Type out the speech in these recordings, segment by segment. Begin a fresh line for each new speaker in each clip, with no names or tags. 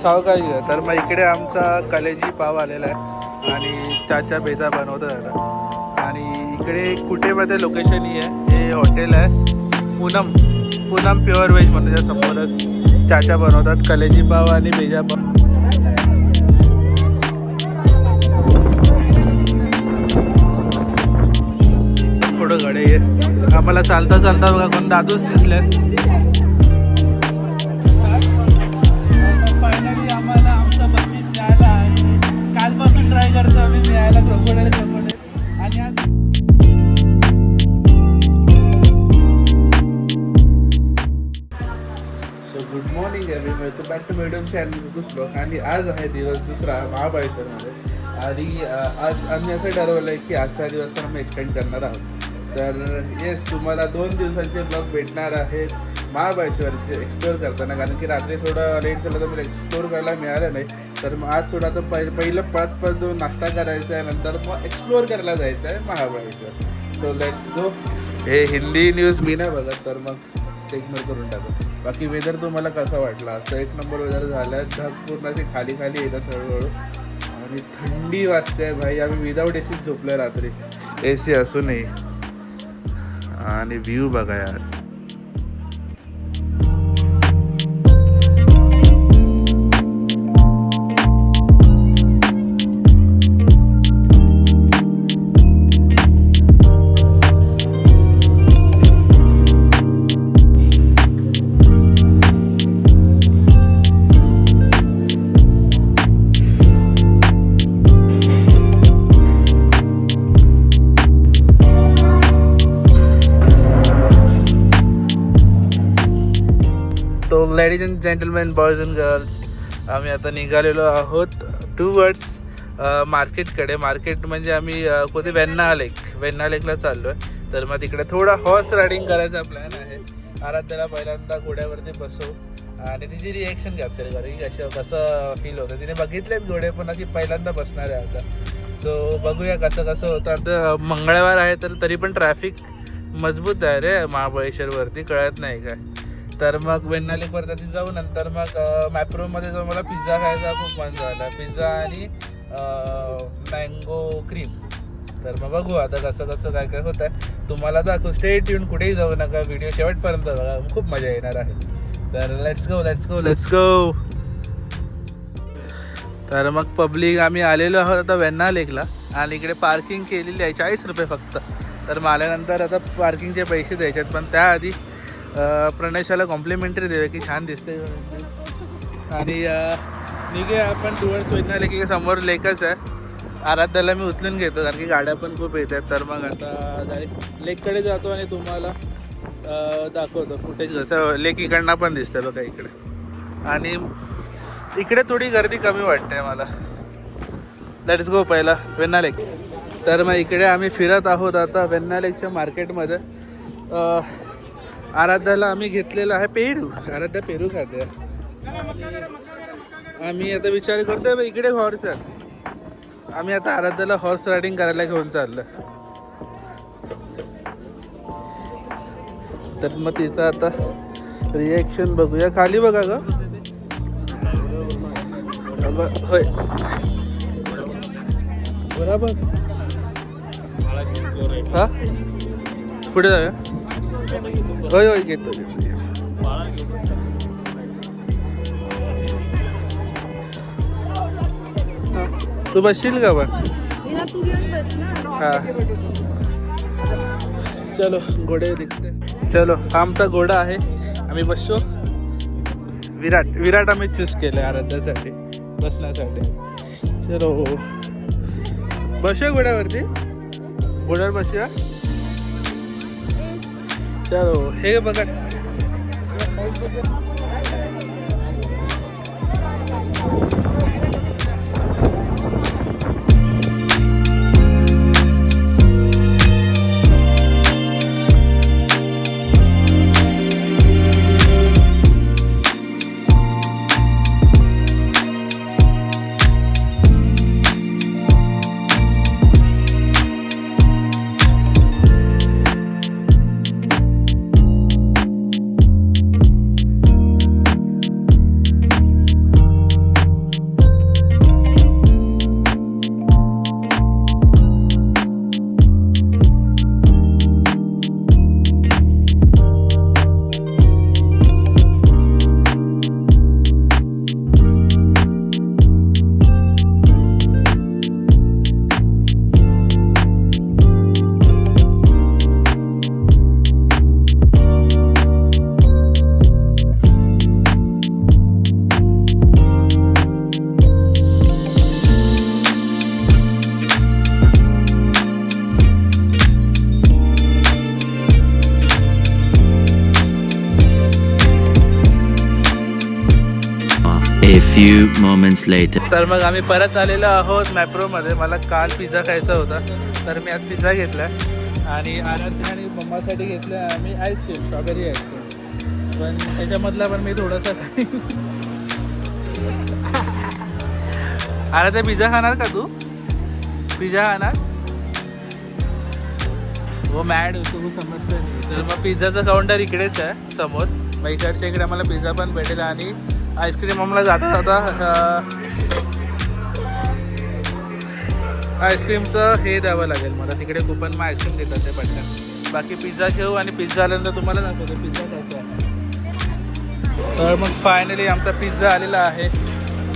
सावकाश घ्या. तर मग इकडे आमचा कलेजी पाव आलेला आहे आणि चाचा बेदा बनवतात आता. आणि इकडे कुटेमध्ये लोकेशन ही आहे, हे हॉटेल आहे पूनम प्युअर व्हेज म्हणून. त्या समोरच चाचा बनवतात कलेजी पाव आणि बेजा पाव. थोडं गडे आहे आम्हाला चालता चालता बघा कोण दादूच दिसले. फायनली आम्हाला आमचं बक्षीस मिळालं आहे. कालपासून ट्राय करतो आम्ही मिळायला क्रोकोडाईल आणि आज good morning everyone, welcome back to madam channel रुकुस ब्लॉग. आणि आज आहे दिवस दुसरा महाबळेश्वरमध्ये. आणि आज आम्ही असं ठरवलं आहे की आजचा दिवस पण आम्ही एक्सटेंड करणार आहोत. तर येस, तुम्हाला 2 दिवसांचे ब्लॉग भेटणार आहेत महाबळेश्वरचे एक्सप्लोअर करताना. कारण की रात्री थोडं लेट झालं तर मला एक्सप्लोअर करायला मिळालं नाही. तर मग आज थोडा आता पहिलं पळत जो नाश्ता करायचा आहे, नंतर मग एक्सप्लोअर करायला जायचं आहे महाबळेश्वर. So let's go. हे हिंदी न्यूज मी नाही बघत, तर मग ते इग्नोर करून टाकू. बाकी वेदर तुम्हाला कसा वाटला? आजचा 1 नंबर वेदर झाला आहे. ढग पूर्ण अशी खाली खाली येतात हळूहळू आणि थंडी वाजते भाई. आम्ही विदाऊट ए सीच झोपलो आहे रात्री, ए सी असूनही. आणि व्ह्यू बघा यार. तो ladies and gentleman, boys and girls, आम्ही आता निघालेलो आहोत टुवर्ड्स मार्केटकडे. मार्केट म्हणजे आम्ही कोणते वेण्णा लेकला चाललो आहे. तर मग तिकडे थोडा हॉर्स रायडिंग करायचा प्लॅन आहे. आराध्याला पहिल्यांदा घोड्यावरती बसवू आणि तिची रिॲक्शन कॅप्चर करू की कसं फील होतं. तिने बघितलेच घोडे, पण अशी पहिल्यांदा बसणार आहे आता. सो बघूया कसं होतं. आता मंगळवार आहे तर तरी पण ट्रॅफिक मजबूत आहे रे महाबळेश्वरवरती, कळत नाही काय. तर मग वेण्णा लेकवरती जाऊ. नंतर मग मॅप्रोमध्ये जाऊन मला पिझ्झा खायचा खूप मन झाला. पिझ्झा आणि मँगो क्रीम. तर मग बघू आता कसं काय होत आहे. तुम्हाला दाखवू. स्टे ट्यून, कुठेही जाऊ नका, व्हिडिओ शेवटपर्यंत बघा, खूप मजा येणार आहे. तर लेट्स गो. तर मग पब्लिक आम्ही आलेलो आहोत आता वेण्णा लेकला. आणि इकडे पार्किंग केलेली आहे 40 रुपये फक्त. तर मग आल्यानंतर आता पार्किंगचे पैसे द्यायचे आहेत, पण त्याआधी प्रणेशाला कॉम्प्लिमेंटरी देऊया की छान दिसते. आणि निघे आपण टुवर्ड्स वेण्णा लेक. समोर लेकच आहे. आराध्याला मी उचलून घेतो कारण की गाड्या पण खूप येत आहेत. तर मग आता डायरेक्ट लेककडे जातो आणि तुम्हाला दाखवतो फुटेज कसं. लेक इकडनं पण दिसतं बघा इकडे. आणि इकडे थोडी गर्दी कमी वाटते मला. लेट्स गो पहिला वेण्णा लेक. तर मग इकडे आम्ही फिरत आहोत आता वेण्णा लेकच्या मार्केटमध्ये. आराध्याला आम्ही घेतलेला आहे पेरू. आराध्या पेरू खाते. आम्ही आता विचार करतोय इकडे हॉर्स आहे. आम्ही आता आराध्याला हॉर्स रायडिंग करायला घेऊन चाललो. तर मग तिथं आता रिॲक्शन बघूया. खाली बघा ग. होय बरोबर. हा पुढे जाऊया. होय घेतो. तू बसशील का पण? हा चलो, घोडे दिसते. चलो, हा आमचा घोडा आहे. आम्ही बसतो. विराट आम्ही चूज केलं आहे आराध्यासाठी बसण्यासाठी. चलो बसूया घोड्यावरती. घोड्यावर बसूया. चलो, हे बघा.
A few moments later.
तर मग आम्ही परत आलेलो आहोत मॅप्रोमध्ये. मला काल पिझ्झा खायचा होता तर मी आज पिझ्झा घेतला आणि आराध्या आणि मम्मासाठी घेतलं आम्ही आईस्क्रीम, स्ट्रॉबेरी आईस्क्रीम. पण त्याच्यामधला पण मी थोडासा आराध्या पिझ्झा खाणार का तू? पिझ्झा खाणार? हो मॅड तू समजतं नाही. तर मग पिझ्झाचं काउंटर इकडेच आहे समोर. मग इकडच्या इकडे आम्हाला पिझ्झा पण भेटेल आणि आईस्क्रीम आम्हाला जाता जाता आईस्क्रीमचं हे द्यावं लागेल मला. तिकडे कुपन मग आईस्क्रीम देतात ते पटकन. बाकी पिझ्झा घेऊ आणि पिझ्झा आल्यानंतर तुम्हाला दाखवतो पिझ्झा कसा आहे. तर मग फायनली आमचा पिझ्झा आलेला आहे.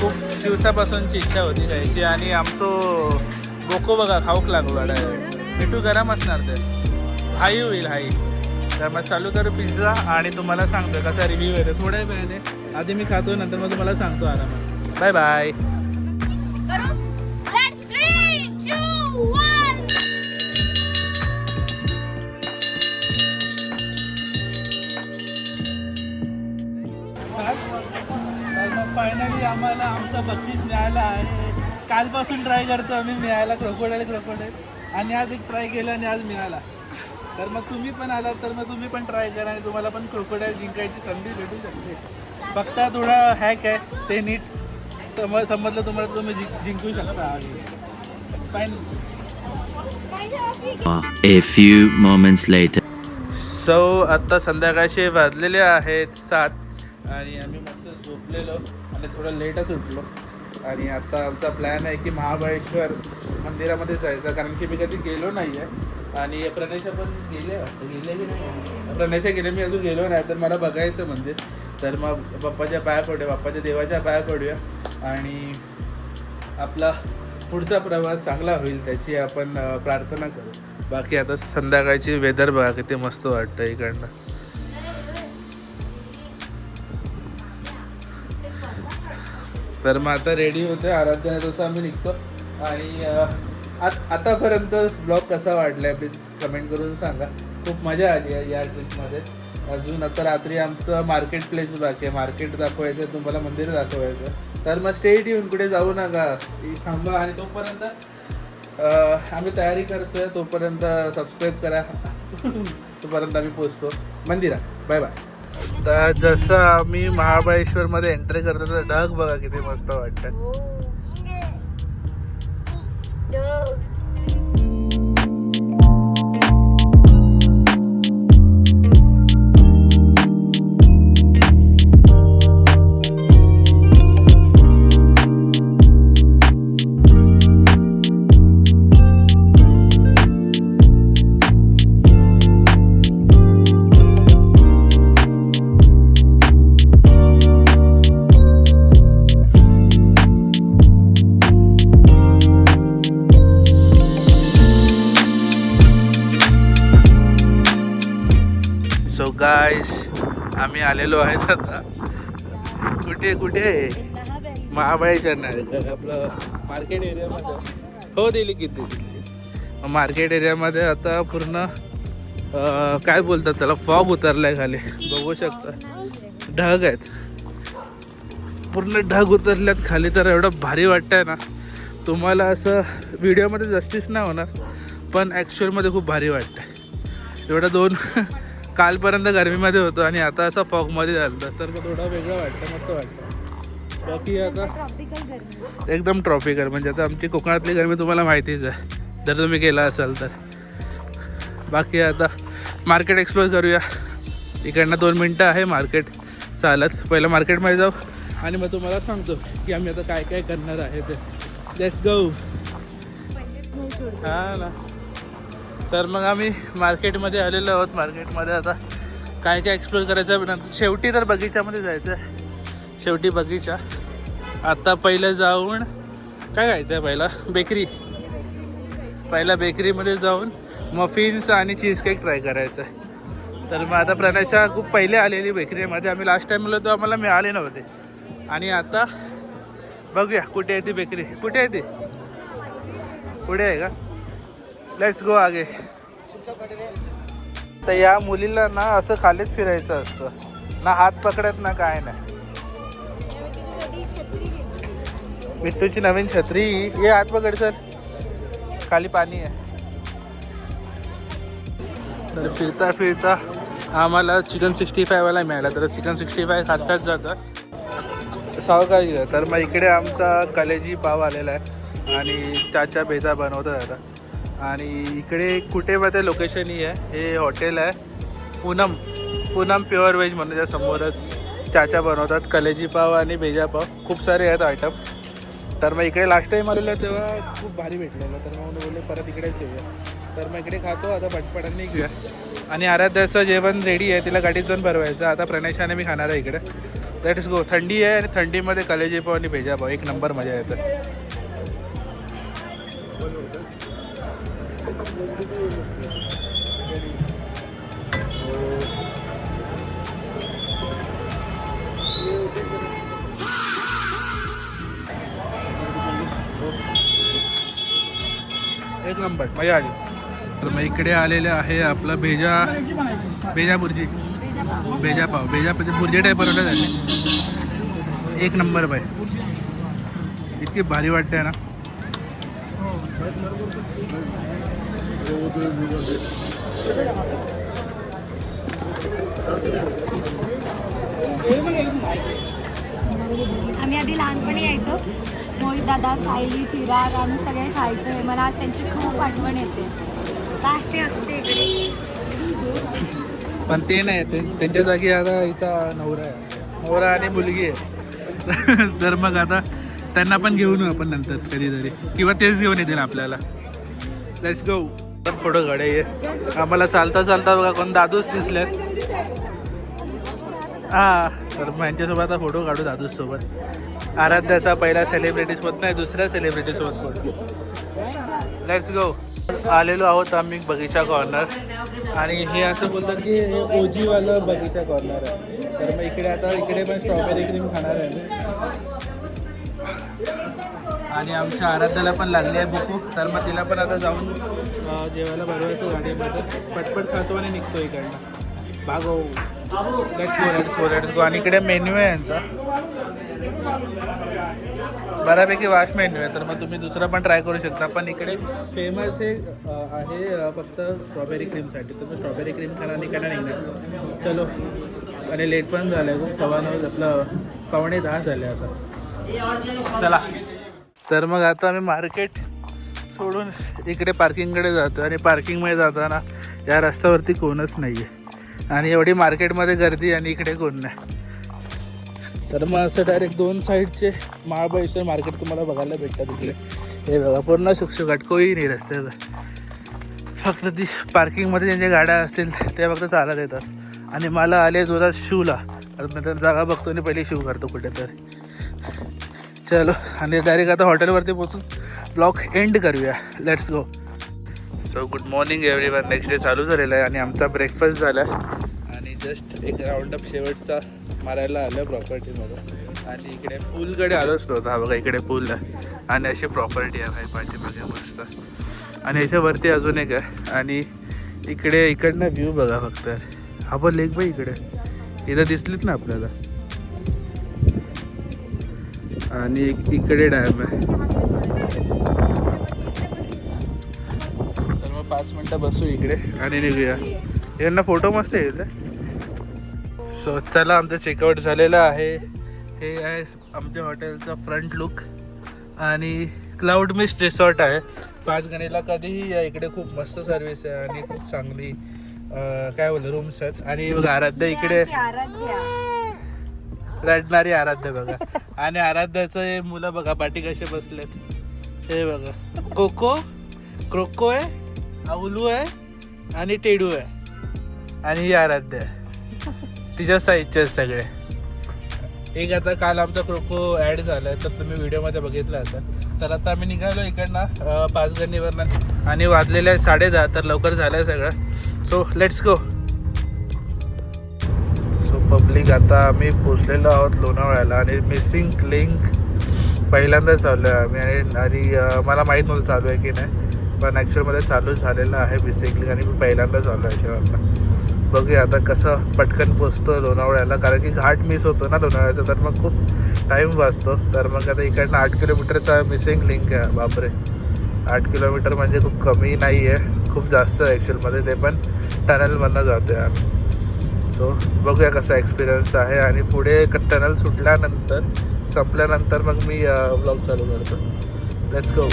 खूप दिवसापासूनची इच्छा होती खायची आणि आमचं बोको बघा खाऊक लागलो डायरेक्ट. मिठू गरम असणार ते हाई होईल हाई. तर मग चालू करू पिझ्झा आणि तुम्हाला सांगतो कसा रिव्ह्यू येतो थोड्या वेळाने. आधी मी खातो नंतर मग तुम्हाला सांगतो आरामात. Bye bye. फायनली आम्हाला आमचं बक्षीस मिळालं आहे. कालपासून ट्राय करतो आम्ही मिळायला क्रोकोडाईल आणि आज एक ट्राय केलं आणि आज मिळाला. तर मग तुम्ही पण आलात तर मग तुम्ही पण ट्राय करा आणि तुम्हाला पण क्रोकोडाईल जिंकायची संधी भेटू शकते. फक्त थोडा हॅक आहे ते नीट समजलं तुम्हाला तुम्ही जिंकू शकता. Finally
A few moments later.
So आत्ता संध्याकाळचे वाजलेले आहेत 7 आणि आम्ही मस्त झोपलेलो आणि थोडं लेटच उठलो. आणि आता आमचा प्लॅन आहे की महाबळेश्वर मंदिरामध्ये जायचं कारण की मी कधी गेलो नाही आहे. आणि प्रणेशा पण गेले की नाही? प्रणेशा गेले, मी अजून गेलो नाही. तर मला बघायचं मंदिर. तर मग बाप्पाच्या पाया पडूया, बाप्पाच्या देवाच्या पाया पडूया आणि आपला पुढचा प्रवास चांगला होईल त्याची आपण प्रार्थना करू. बाकी आता संध्याकाळची वेदर बघा किती मस्त वाटतं इकडनं. तर मग आता रेडी होते आराध्याने तसं आम्ही निघतो. आणि आतापर्यंत ब्लॉग कसा वाटला प्लीज कमेंट करून सांगा. खूप मजा आली आहे या ट्रिपमध्ये. अजून आता रात्री आमचं मार्केट प्लेस बाकी आहे. मार्केट दाखवायचं, तुम्हाला मंदिर दाखवायचं. तर मग स्टे ट्यून, कुठे जाऊ नका, थांबा. आणि तोपर्यंत आम्ही तयारी करतोय. तोपर्यंत सबस्क्राईब करा. तोपर्यंत आम्ही पोचतो मंदिरात. Bye bye. तर जसं आम्ही महाबळेश्वरमध्ये एंट्री करतो तर ढग बघा किती मस्त वाटतं. सो गाईस आम्ही आलेलो आहेत आता कुठे महाबळेश्वर नाही आपलं मार्केट एरियामध्ये. हो दिली किती मार्केट एरियामध्ये आता पूर्ण काय बोलतात त्याला फॉग उतरलाय खाली बघू शकता. ढग आहेत, पूर्ण ढग उतरल्यात खाली. तर एवढं भारी वाटतंय ना तुम्हाला. असं व्हिडिओमध्ये जस्टिस नाही होणार पण ॲक्च्युअलमध्ये खूप भारी वाटतंय. एवढं कालपर्यंत गरमीमध्ये होतो आणि आता असं फॉगमध्ये झालं तर थोडं वेगळं वाटतं, मस्त वाटतं. बाकी आता एकदम ट्रॉपिकल म्हणजे आता आमची कोकणातली गरमी तुम्हाला माहितीच आहे जर तुम्ही गेला असाल तर. बाकी आता मार्केट एक्सप्लोर करूया. इकडनं 2 मिनटं आहे मार्केट चालत. पहिलं मार्केटमध्ये जाऊ आणि मग तुम्हाला सांगतो की आम्ही आता काय काय करणार आहे ते. Let's go. हां ना. तर मग आम्ही मार्केटमध्ये आलेलो आहोत. मार्केटमध्ये आता काय काय एक्सप्लोर करायचं नंतर शेवटी तर बगीचामध्ये जायचं आहे. शेवटी बगीचा. आता पहिलं जाऊन काय खायचं आहे पहिला बेकरीमध्ये जाऊन मफिन्स आणि चीज केक ट्राय करायचं आहे. तर मग आता प्रणेशा खूप पहिले आलेली बेकरीमध्ये. आम्ही लास्ट टाईम आलो तो आम्हाला मिळाले नव्हते. आणि आता बघूया कुठे आहे ती बेकरी. कुठे आहे ती? पुढे आहे का? लेट्स गो आगे. तर या मुलीला ना असं खालीच फिरायचं असतं ना, हात पकडत ना काय नाही. बिट्टूची नवीन छत्री. ये आत पकड सर, खाली पाणी आहे. तर फिरता फिरता आम्हाला चिकन 65 वाला मिळाला. तर चिकन 65 खात जातं सावकाश. तर मग इकडे आमचा कलेजी पाव आलेला आहे आणि त्याच्या भेजा बनवतात आता. आणि इकडे कुठे मध्ये लोकेशन ही आहे. हे हॉटेल आहे पूनम प्युअर व्हेज म्हणून. त्या समोरच चाचा बनवतात कलेजी पाव आणि भेजा पाव. खूप सारे आहेत आयटम. तर मग इकडे लास्ट टाईम आलेलं तेव्हा खूप भारी भेटलेलं. तर मग बोलले परत इकडेच येऊया. तर मग इकडे खातो आता पटपटाने घेऊया. आणि आराध्याचं जेवण रेडी आहे, तिला गाडीत जाऊन भरवायचं. आता प्रणेशाने मी खाणार आहे इकडे. Let's go. थंडी आहे आणि थंडीमध्ये कलेजी पाव आणि भेजा पाव एक नंबर मजा येते. एक नंबर मजा आली. तर मग इकडे आलेले आहे आपलं भेजा बुर्जी, भेजा पाव. भेजा बुर्जी टाईप बनवलं त्याने. एक नंबर बाय, इतकी भारी वाटते ना.
आम्ही आधी लहानपणी यायचो. मोहित दादा, सायली, चिराग आम्ही सगळे खायचो. मला आज त्यांची खूप आठवण येते. लास्ट डे असते इकडे,
पण ते नाही, त्यांच्या जागी आता हिचा नवरा आणि मुलगी आहे. तर मग आता त्यांना पण घेऊन येऊ आपण नंतर कधीतरी, किंवा तेच घेऊन येतील आपल्याला. Let's go. तर पुढं गाडी आहे. आम्हाला चालता चालता बघा कोण दादूच दिसलेत. हां, तर मग यांच्यासोबत आता फोटो काढू दादूच सोबत. आराध्याचा पहिला सेलिब्रिटीसोबत नाही, दुसऱ्या सेलिब्रिटीसोबत फोटो. Let's go. आलेलो आहोत आम्ही बगीचा कॉर्नर. आणि हे असं बोलतात की हे ओजीवालं बगीचा कॉर्नर आहे. तर मग इकडे आता इकडे पण स्ट्रॉबेरी क्रीम खाणार आहे मी. आणि आमच्या आराध्याला पण लागली आहे भूक. तर मग तिला पण आता जाऊन जेवायला भरवायचं गाडीमध्ये. पटपट खातो आणि निघतो इकडनं. भागो. Let's go. आणि इकडे मेन्यू आहे यांचा, बऱ्यापैकी वास्ट मेन्यू आहे. तर मग तुम्ही दुसरा पण ट्राय करू शकता. पण इकडे फेमस हे आहे फक्त स्ट्रॉबेरी क्रीमसाठी. तुम्ही स्ट्रॉबेरी क्रीम खाणार इकडे निघणार. चलो. आणि लेट पण झालं आहे खूप. 9:15 आपलं 9:45 झाले आता. चला. तर मग आता आम्ही मार्केट सोडून इकडे पार्किंगकडे जातो. आणि पार्किंगमध्ये जाताना या रस्त्यावरती कोणच नाही आहे. आणि एवढी मार्केटमध्ये गर्दी आणि इकडे कोण नाही. तर मग असं डायरेक्ट दोन साईडचे महाबळेश्वर मार्केट तुम्हाला बघायला भेटतात इकडे. हे बघा पूर्ण शुकशुकाट, कोही नाही रस्त्यावर. फक्त ती पार्किंगमध्ये ज्यांच्या गाड्या असतील ते फक्त चालत येतात. आणि मला आले जोरात शूला. नंतर जागा बघतो आणि पहिले शू करतो कुठेतरी. चलो. आणि डायरेक्ट आता हॉटेलवरती पोचून ब्लॉग एंड करूया. Let's go. So good morning everyone. Next day चालू झालेला आहे आणि आमचा ब्रेकफास्ट झाला आहे. आणि जस्ट एक राऊंडअप शेवटचा मारायला आलं प्रॉपर्टीमध्ये. आणि इकडे पूलकडे आलोच नव्हतं. हा बघा इकडे पूल आहे आणि अशी प्रॉपर्टी आहे पाठीमागे मस्त. आणि याच्यावरती अजून एक आहे. आणि इकडे इकडनं व्ह्यू बघा फक्त. हा पण लेक बाई इकडे इथं दिसलीच ना आपल्याला. आणि इकडे डॅम आहे. तर मग 5 मिनटं बसू इकडे आणि निघूया. यांना फोटो मस्त येईल. सो चला, आमचं चेकआउट झालेलं आहे. हे आहे आमच्या हॉटेलचा फ्रंट लुक. आणि क्लाउड मिस्ट रिसॉर्ट आहे. 5 गणीला कधीही या इकडे. खूप मस्त सर्विस आहे आणि खूप चांगली काय बोलतो रूम्स आहेत. आणि बघा आराध्या इकडे रडणारी आराध्या बघा. आणि आराध्याचं हे मुलं बघा पाठी कसे बसलेत. हे बघा क्रोको आहे, आउलू आहे आणि टेडू आहे. आणि ही आराध्या आहे. तिच्या साईजचे सगळे. एक आता काल आमचा क्रोको ॲड झाला आहे तर तुम्ही व्हिडिओमध्ये बघितला असाल. तर आता आम्ही निघालो इकडनं 5 गणीवरनं. आणि वाजलेले आहे 10:30. तर लवकर झालं आहे सगळं. So let's go. So public आता आम्ही पोचलेलो आहोत लोणावळ्याला. आणि मिसिंग लिंक पहिल्यांदाच चालू आहे आम्ही. आणि मला माहीत नव्हतं चालू आहे की नाही, पण ॲक्च्युअलमध्ये चालू झालेलं आहे मिसिंग लिंक. आणि मी पहिल्यांदाच चालू आहे याच्यावरनं. बघूया आता कसं पटकन पोचतो लोणावळ्याला, कारण की घाट मिस होतो ना लोणावळ्याचा, तर मग खूप टाईम वाचतो. तर मग आता इकडनं 8 किलोमीटरचा मिसिंग लिंक आहे. बापरे, 8 किलोमीटर म्हणजे खूप कमी नाही आहे, खूप जास्त आहे ॲक्च्युअलमध्ये. ते पण टनलमधनं जातो आहे आम्ही. सो बघूया कसा एक्सपिरियन्स आहे. आणि पुढे टनल सुटल्यानंतर संपल्यानंतर मग मी व्लॉग चालू करतो. Let's go.